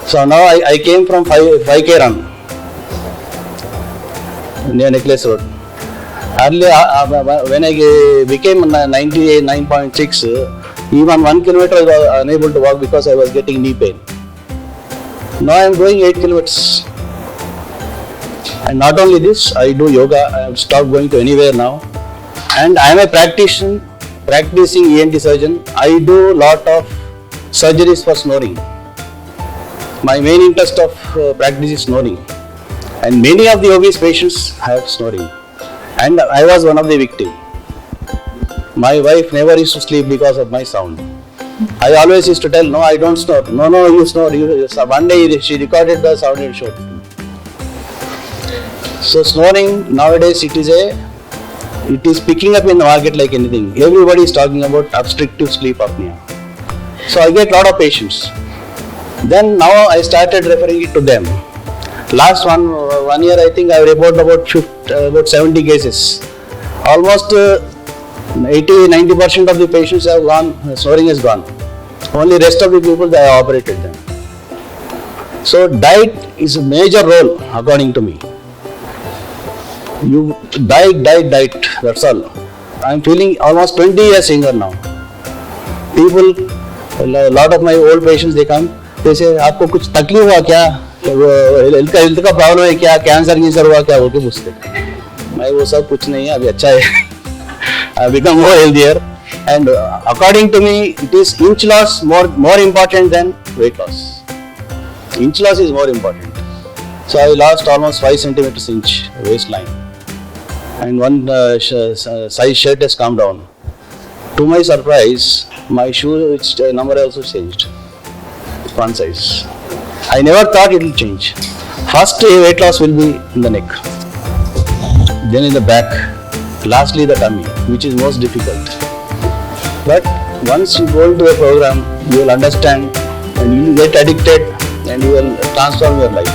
So now I came from 5K run near Necklace Road. Earlier, when I became 99.6, even 1 kilometer I was unable to walk because I was getting knee pain. Now I am going 8 kilometers. And not only this, I do yoga. I have stopped going to anywhere now. And I am a practicing ENT surgeon. I do lot of surgeries for snoring. My main interest of practice is snoring. And many of the obese patients have snoring. And I was one of the victims. My wife never used to sleep because of my sound. I always used to tell, no, I don't snore. No, you snore. One day she recorded the sound and showed. So snoring nowadays it is picking up in the market like anything. Everybody is talking about obstructive sleep apnea. So I get lot of patients. Then now I started referring it to them. Last one year I think I reported about 70 cases. Almost 80-90% of the patients have gone, snoring is gone. Only rest of the people they have operated them. So diet is a major role according to me. You diet, that's all. I am feeling almost 20 years younger now. People, a lot of my old patients, they come, they say, आपको कुछ तकलीफ हुआ क्या? Health का problem है क्या? Cancer हुआ क्या? वो क्यों पूछते? मैं वो सब कुछ नहीं है, अभी अच्छा है. I become more healthier, and according to me, it is inch loss more important than weight loss. Inch loss is more important. So I lost almost 5 centimeters inch waistline, and one size shirt has come down. To my surprise, my shoe number also changed. One size. I never thought it will change. First weight loss will be in the neck, then in the back, lastly the tummy, which is most difficult. But once you go into the program, you will understand and you will get addicted and you will transform your life.